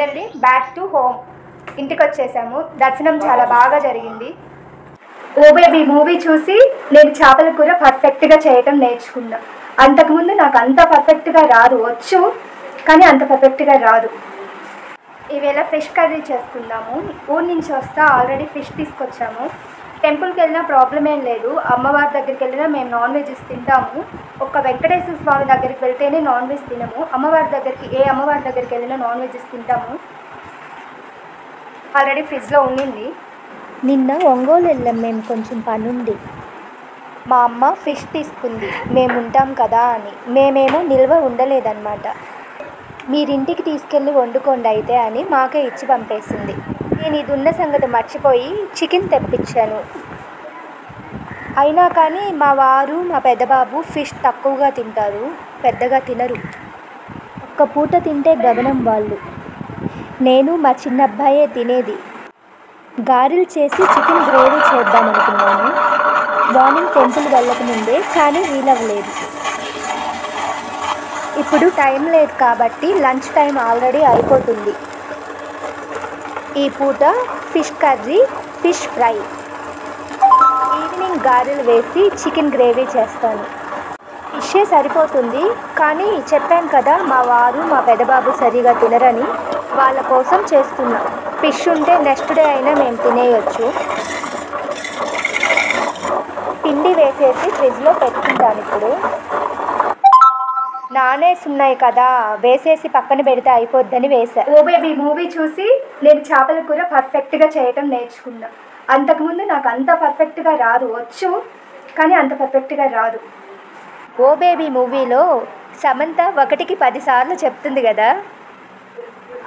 Finally back to home. ఇంటికి వచ్చేసాము. దర్శనం చాలా బాగా జరిగింది. ఓ బేబీ మూవీ చూసి నేను చేపల కూర పర్ఫెక్ట్గా చేయటం నేర్చుకున్నా. అంతకుముందు నాకు అంత పర్ఫెక్ట్గా రాదు, వచ్చు కానీ అంత పర్ఫెక్ట్గా రాదు. ఈవేళ ఫిష్ కర్రీ చేసుకుందాము. ఊరి నుంచి వస్తా ఆల్రెడీ ఫిష్ తీసుకొచ్చాము. టెంపుల్కి వెళ్ళినా ప్రాబ్లం ఏం లేదు. అమ్మవారి దగ్గరికి వెళ్ళినా మేము నాన్ వెజ్ తింటాము. ఒక్క వెంకటేశ్వర స్వామి దగ్గరికి వెళ్తేనే నాన్ వెజ్ తినము. అమ్మవారి దగ్గరికి ఏ అమ్మవారి దగ్గరికి వెళ్ళినా నాన్ వెజ్ తింటాము. ఆల్రెడీ ఫ్రిడ్జ్లో ఉండింది. నిన్న ఒంగోలు వెళ్ళాం మేము, కొంచెం పనుండి. మా అమ్మ ఫిష్ తీసుకుంది, మేము ఉంటాం కదా అని. మేమేమో నిల్వ ఉండలేదన్నమాట. మీరింటికి తీసుకెళ్ళి వండుకోండి అయితే అని మాకే ఇచ్చి పంపేసింది. నేను ఇది ఉన్న సంగతి మర్చిపోయి చికెన్ తెప్పించాను. అయినా కానీ మా వారు మా పెద్దబాబు ఫిష్ తక్కువగా తింటారు, పెద్దగా తినరు. ఒక్క పూట తింటే గగనం వాళ్ళు. నేను మా చిన్న అబ్బాయే తినేది. గారెలు చేసి చికెన్ గ్రేవీ చేద్దామనుకున్నాను మార్నింగ్ టెంపుల్ వెళ్ళకముందే, కానీ వీలవ్వలేదు. ఇప్పుడు టైం లేదు కాబట్టి లంచ్ టైం ఆల్రెడీ అయిపోతుంది. ఈ పూట fish curry, fish fry, evening గారెలు వేసి చికెన్ గ్రేవీ చేస్తాను. ఫిషే సరిపోతుంది, కానీ చెప్పాను కదా మా వారు మా పెద్దబాబు సరిగా తినరని, వాళ్ళ కోసం చేస్తున్నా. ఫిష్ ఉంటే నెక్స్ట్ డే అయినా మేము తినేయచ్చు. పిండి వేసేసి ఫ్రిడ్జ్లో పెట్టుకుంటాను. ఇప్పుడు నానేసి ఉన్నాయి కదా, వేసేసి పక్కన పెడితే అయిపోద్దని వేసా. ఓ బేబీ మూవీ చూసి నేను చేపల కూర పర్ఫెక్ట్గా చేయటం నేర్చుకున్నా. అంతకుముందు నాకు అంత పర్ఫెక్ట్గా రాదు, వచ్చు కానీ అంత పర్ఫెక్ట్గా రాదు. ఓ బేబీ మూవీలో సమంత 1కి 10 సార్లు చెప్తుంది కదా,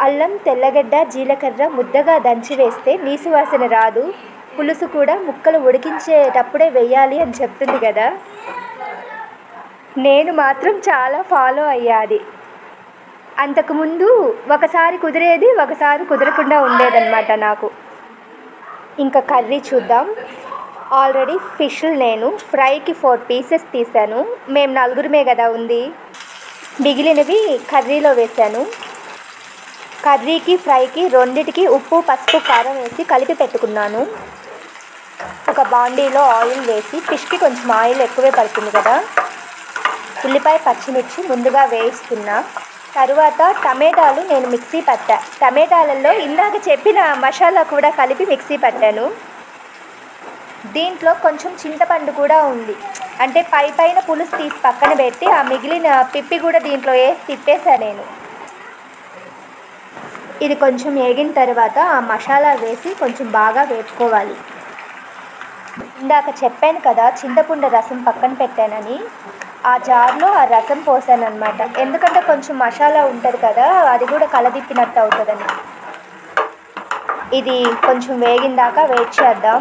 అల్లం, తెల్లగడ్డ, జీలకర్ర ముద్దగా దంచి వేస్తే నీసు వాసన రాదు, పులుసు కూడా ముక్కలు ఉడికించేటప్పుడే వేయాలి అని చెప్తుంది కదా. నేను మాత్రం చాలా ఫాలో అయ్యాది. అంతకుముందు ఒకసారి కుదిరేది, ఒకసారి కుదరకుండా ఉండేదన్నమాట నాకు. ఇంకా కర్రీ చూద్దాం. ఆల్రెడీ ఫిష్ నేను ఫ్రైకి 4 పీసెస్ తీసాను. మేము 4గురమే కదా ఉంది. మిగిలినవి కర్రీలో వేసాను. కర్రీకి ఫ్రైకి రెండిటికి ఉప్పు, పసుపు, కారం వేసి కలిపి పెట్టుకున్నాను. ఒక బాండీలో ఆయిల్ వేసి, ఫిష్కి కొంచెం ఆయిల్ ఎక్కువే పడుతుంది కదా, ఉల్లిపాయ, పచ్చిమిర్చి ముందుగా వేయిస్తున్నా. తరువాత టమాటాలు నేను మిక్సీ పట్టా. టమాటాలలో ఇందాక చెప్పిన మసాలా కూడా కలిపి మిక్సీ పట్టాను. దీంట్లో కొంచెం చింతపండు కూడా ఉంది. అంటే పైన పులుసు తీసి పక్కన పెట్టి ఆ మిగిలిన పిప్పి కూడా దీంట్లో వేసి తిప్పేసా నేను. ఇది కొంచెం వేగిన తర్వాత ఆ మసాలా వేసి కొంచెం బాగా వేపుకోవాలి. ఇందాక చెప్పాను కదా చింతపండు రసం పక్కన పెట్టానని, ఆ జార్లో ఆ రసం పోసాను అనమాట. ఎందుకంటే కొంచెం మసాలా ఉంటుంది కదా, అది కూడా కలదిప్పినట్టు అవుతుందని. ఇది కొంచెం వేగిన దాకా వెయిట్ చేద్దాం.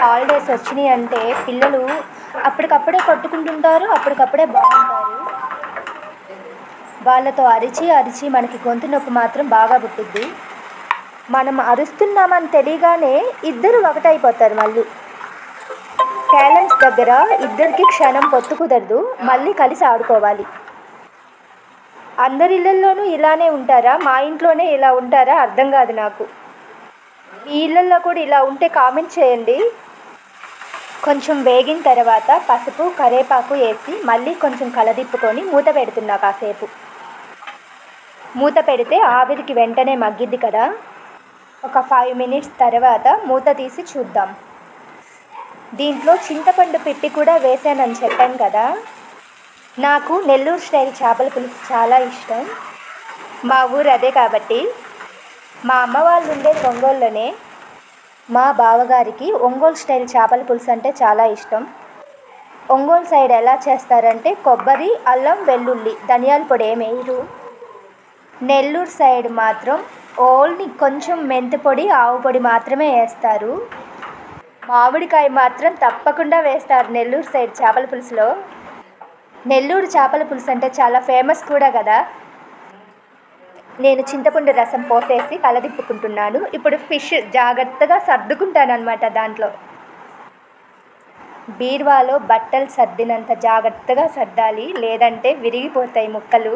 హాలిడేస్ వచ్చినాయి అంటే పిల్లలు అప్పటికప్పుడే కొట్టుకుంటుంటారు, అప్పటికప్పుడే బాగుంటారు. వాళ్ళతో అరిచి అరిచి మనకి గొంతు నొప్పి మాత్రం బాగా పుట్టిద్ది. మనం అరుస్తున్నామని తెలియగానే ఇద్దరు ఒకటైపోతారు. మళ్ళీ క్యాలెన్స్ దగ్గర ఇద్దరికి క్షణం పొత్తు కుదరదు, మళ్ళీ కలిసి ఆడుకోవాలి. అందరి ఇళ్ళల్లోనూ ఇలానే ఉంటారా, మా ఇంట్లోనే ఇలా ఉంటారా అర్థం కాదు నాకు. మీ ఇళ్ళల్లో కూడా ఇలా ఉంటే కామెంట్ చేయండి. కొంచెం వేగిన తర్వాత పసుపు, కరివేపాకు వేసి మళ్ళీ కొంచెం కలదిప్పుకొని మూత పెడుతున్నా కాసేపు. మూత పెడితే ఆవిరికి వెంటనే మగ్గిద్ది కదా. ఒక 5 మినిట్స్ తర్వాత మూత తీసి చూద్దాం. దీంట్లో చింతపండు పిప్పి కూడా వేసానని చెప్పాను కదా. నాకు నెల్లూరు స్టైల్ చేపల పులుసు చాలా ఇష్టం. మా ఊరు అదే కాబట్టి. మా అమ్మ వాళ్ళు ఉండేది ఒంగోలులోనే. మా బావగారికి ఒంగోలు స్టైల్ చేపల పులుసు అంటే చాలా ఇష్టం. ఒంగోలు సైడ్ ఎలా చేస్తారంటే కొబ్బరి, అల్లం, వెల్లుల్లి, ధనియాల పొడి ఏమి వేయరు. నెల్లూరు సైడ్ మాత్రం ఓన్లీ కొంచెం మెంతి పొడి, ఆవు పొడి మాత్రమే వేస్తారు. మామిడికాయ మాత్రం తప్పకుండా వేస్తారు నెల్లూరు సైడ్ చేపల పులుసులో. నెల్లూరు చేపల పులుసు అంటే చాలా ఫేమస్ కూడా కదా. నేను చింతపండు రసం పోసేసి కలదిప్పుకుంటున్నాను. ఇప్పుడు ఫిష్ జాగ్రత్తగా సర్దుకుంటాను అనమాట. దాంట్లో బీరువాలో బట్టలు సర్దినంత జాగ్రత్తగా సర్దాలి, లేదంటే విరిగిపోతాయి ముక్కలు.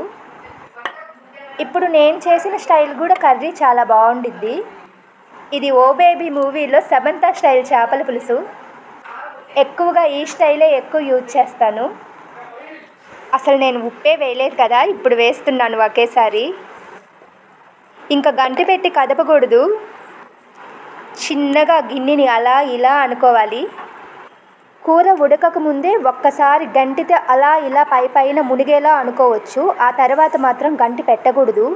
ఇప్పుడు నేను చేసిన స్టైల్ కూడా కర్రీ చాలా బాగుండిద్ది. ఇది ఓ బేబీ మూవీలో సమంత స్టైల్ చేపల పులుసు. ఎక్కువగా ఈ స్టైలే ఎక్కువ యూజ్ చేస్తాను. అసలు నేను ఉప్పే వేయలేదు కదా, ఇప్పుడు వేస్తున్నాను ఒకేసారి. ఇంకా గంటి పెట్టి కదపకూడదు, చిన్నగా గిన్నెని అలా ఇలా అనుకోవాలి. కూర ఉడకక ముందే ఒక్కసారి గంటితో అలా ఇలా పై పైన మునిగేలా అనుకోవచ్చు, ఆ తర్వాత మాత్రం గంటి పెట్టకూడదు.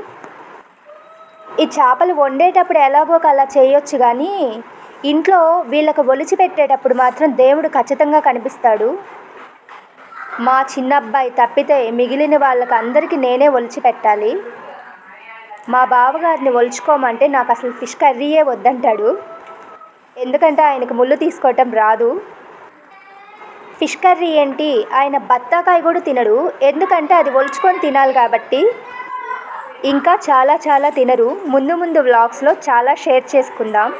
ఈ చేపలు వండేటప్పుడు ఎలాగో అలా చేయొచ్చు, కానీ ఇంట్లో వీళ్ళకి ఒలిచి పెట్టేటప్పుడు మాత్రం దేవుడు ఖచ్చితంగా కనిపిస్తాడు. మా చిన్న అబ్బాయి తప్పితే మిగిలిన వాళ్ళకి అందరికీ నేనే ఒలిచి పెట్టాలి. మా బావగారిని ఒలుచుకోమంటే నాకు అసలు ఫిష్ కర్రీయే వద్దంటాడు, ఎందుకంటే ఆయనకు ముళ్ళు తీసుకోవటం రాదు. ఫిష్ కర్రీ ఏంటి, ఆయన బత్తాకాయ కూడా తినడు, ఎందుకంటే అది ఒలుచుకొని తినాలి కాబట్టి. ఇంకా చాలా చాలా తినరు. ముందు ముందు వ్లాగ్స్లో చాలా షేర్ చేసుకుందాం.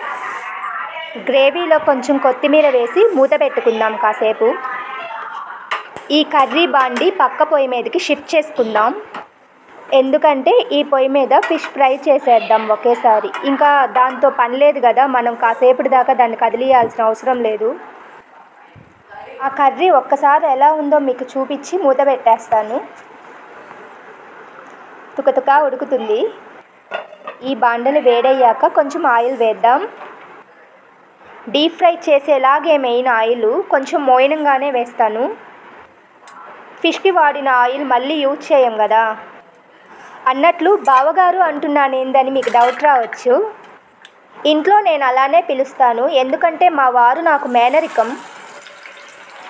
గ్రేవీలో కొంచెం కొత్తిమీర వేసి మూత పెట్టుకుందాం కాసేపు. ఈ కర్రీ బాండి పక్క పొయ్యి మీదకి షిఫ్ట్ చేసుకుందాం, ఎందుకంటే ఈ పొయ్యి మీద ఫిష్ ఫ్రై చేసేద్దాం ఒకేసారి. ఇంకా దాంతో పని లేదు కదా, మనం కాసేపటి దాకా దాన్ని కదిలియాల్సిన అవసరం లేదు. ఆ కర్రీ ఒక్కసారి ఎలా ఉందో మీకు చూపించి మూత పెట్టేస్తాను. తుకతుకా ఉడుకుతుంది. ఈ బాండలు వేడయ్యాక కొంచెం ఆయిల్ వేద్దాం. డీప్ ఫ్రై చేసేలాగే మెయిన్ ఆయిల్ కొంచెం మోయనంగానే వేస్తాను. ఫిష్కి వాడిన ఆయిల్ మళ్ళీ యూజ్ చేయం కదా. అన్నట్లు బావగారు అంటున్నానేందని మీకు డౌట్ రావచ్చు. ఇంట్లో నేను అలానే పిలుస్తాను, ఎందుకంటే మా వారు నాకు మేనరికం.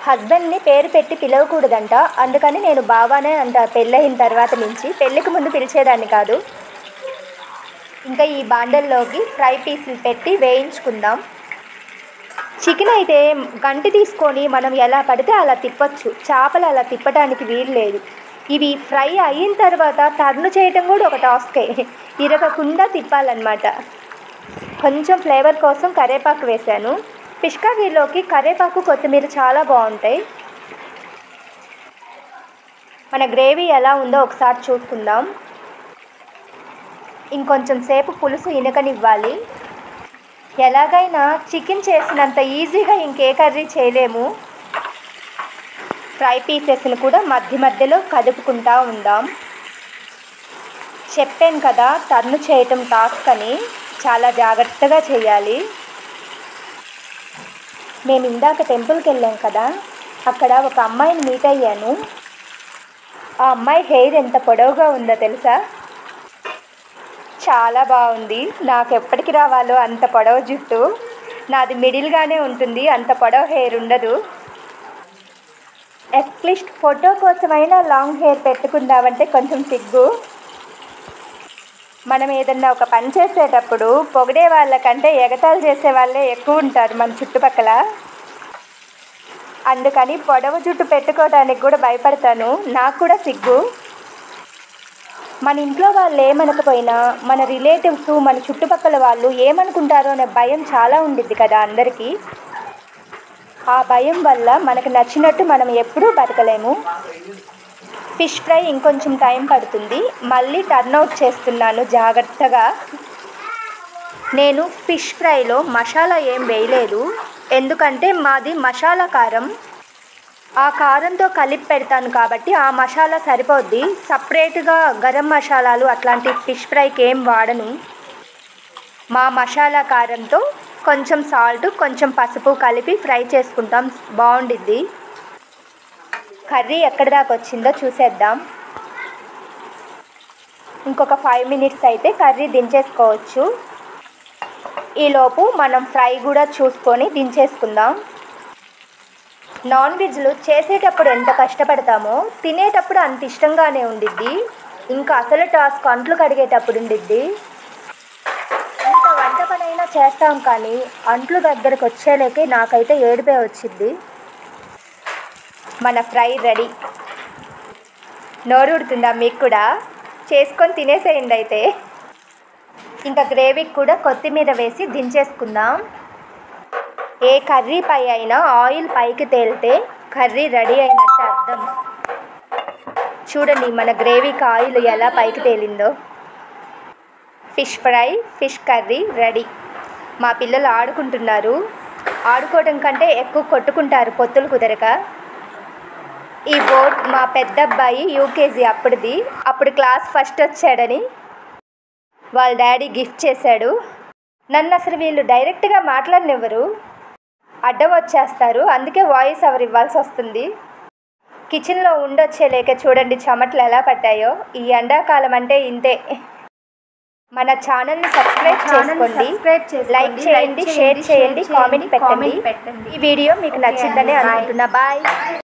హస్బెండ్ని పేరు పెట్టి పిలవకూడదంట, అందుకని నేను బావానే అంట పెళ్ళయిన తర్వాత నుంచి. పెళ్ళికి ముందు పిలిచేదాన్ని కాదు. ఇంకా ఈ బాండల్లోకి ఫ్రై పీసులు పెట్టి వేయించుకుందాం. చికెన్ అయితే గంటి తీసుకొని మనం ఎలా పడితే అలా తిప్పచ్చు, చేపలు అలా తిప్పడానికి వీలు లేదు. ఇవి ఫ్రై అయిన తర్వాత టర్న్ చేయటం కూడా ఒక టాస్కే, ఇరగకుండా తిప్పాలన్నమాట. కొంచెం ఫ్లేవర్ కోసం కరివేపాకు వేశాను. ఫిష్ కర్రీలోకి కరివేపాకు కొత్తిమీర చాలా బాగుంటాయి. మన గ్రేవీ ఎలా ఉందో ఒకసారి చూసుకుందాం. ఇంకొంచెం సేపు పులుసు ఇనకనివ్వాలి. ఎలాగైనా చికెన్ చేసినంత ఈజీగా ఇంకే కర్రీ చేయలేము. ఫ్రై పీసెస్ని కూడా మధ్య మధ్యలో కదుపుకుంటూ ఉందాం. చెప్పాను కదా, టర్న్ చేయటం టాస్క్ అని, చాలా జాగ్రత్తగా చేయాలి. మేము ఇందాక టెంపుల్కి వెళ్ళాం కదా, అక్కడ ఒక అమ్మాయిని మీట్ అయ్యాను. ఆ అమ్మాయి హెయిర్ ఎంత పొడవుగా ఉందో తెలుసా, చాలా బాగుంది. నాకు ఎప్పటికి రావాలో అంత పొడవు జుట్టు. నాది మిడిల్గానే ఉంటుంది, అంత పొడవు హెయిర్ ఉండదు. అట్లీస్ట్ ఫోటో కోసమైనా లాంగ్ హెయిర్ పెట్టుకుందామంటే కొంచెం సిగ్గు. మనం ఏదన్నా ఒక పని చేసేటప్పుడు పొగిడే వాళ్ళకంటే ఎగతాళి చేసే వాళ్ళే ఎక్కువ ఉంటారు మన చుట్టుపక్కల. అందుకని పొడవు జుట్టు పెట్టుకోవడానికి కూడా భయపడతాను, నాకు కూడా సిగ్గు. మన ఇంట్లో వాళ్ళు ఏమనకపోయినా మన రిలేటివ్స్, మన చుట్టుపక్కల వాళ్ళు ఏమనుకుంటారో అనే భయం చాలా ఉండిద్ది కదా అందరికీ. ఆ భయం వల్ల మనకు నచ్చినట్టు మనం ఎప్పుడూ బతకలేము. ఫిష్ ఫ్రై ఇంకొంచెం టైం పడుతుంది, మళ్ళీ టర్న్అవుట్ చేస్తున్నాను జాగ్రత్తగా. నేను ఫిష్ ఫ్రైలో మసాలా ఏం వేయలేదు, ఎందుకంటే మాది మసాలా కారం. ఆ కారంతో కలిపి పెడతాను కాబట్టి ఆ మసాలా సరిపోద్ది. సపరేట్గా గరం మసాలాలు అట్లాంటి ఫిష్ ఫ్రైకి ఏం వాడను. మా మసాలా కారంతో కొంచెం సాల్ట్, కొంచెం పసుపు కలిపి ఫ్రై చేసుకుంటాం, బాగుండిద్ది. కర్రీ ఎక్కడి దాకా వచ్చిందో చూసేద్దాం. ఇంకొక 5 minutes అయితే కర్రీ దించేసుకోవచ్చు. ఈలోపు మనం ఫ్రై కూడా చూసుకొని దించేసుకుందాం. నాన్ వెజ్లు చేసేటప్పుడు ఎంత కష్టపడతామో తినేటప్పుడు అంత ఇష్టంగానే ఉండిద్ది. ఇంకా అసలు టాస్క్ అంట్లు కడిగేటప్పుడు ఉండిద్ది. ఇంత వంట పనైనా చేస్తాం, కానీ అంట్లు దగ్గరకు వచ్చేలేకే నాకైతే ఏడుపే వచ్చింది. మన ఫ్రై రెడీ. నోరుడుతుందా మీకు కూడా? చేసుకొని తినేసేయండి అయితే. ఇంకా గ్రేవీకి కూడా కొత్తిమీర వేసి దించేసుకుందాం. ఏ కర్రీ పై అయినా ఆయిల్ పైకి తేలితే కర్రీ రెడీ అయినట్టు అర్థం. చూడండి మన గ్రేవీకి ఆయిల్ ఎలా పైకి తేలిందో. Fish fry, fish curry ready. మా పిల్లలు ఆడుకుంటున్నారు. ఆడుకోవడం కంటే ఎక్కువ కొట్టుకుంటారు పొత్తులు కుదరక. ఈ బోర్డ్ మా పెద్ద అబ్బాయి యూకేజీ అప్పుడు క్లాస్ ఫస్ట్ వచ్చాడని వాళ్ళ డాడీ గిఫ్ట్ చేశాడు. నన్ను అసలు వీళ్ళు డైరెక్ట్గా మాట్లాడనివ్వరు, అడ్డం వచ్చేస్తారు. అందుకే వాయిస్ ఓవర్ ఇవ్వాల్సి వస్తుంది. కిచెన్లో ఉండొచ్చేలేక చూడండి చెమటలు ఎలా పట్టాయో. ఈ ఎండాకాలం అంటే ఇంతే. మన ఛానల్ని సబ్స్క్రైబ్ చేసుకోండి, లైక్ చేయండి, షేర్ చేయండి, కామెంట్ పెట్టండి. ఈ వీడియో మీకు నచ్చిందని అనుకుంటున్నా. బాయ్.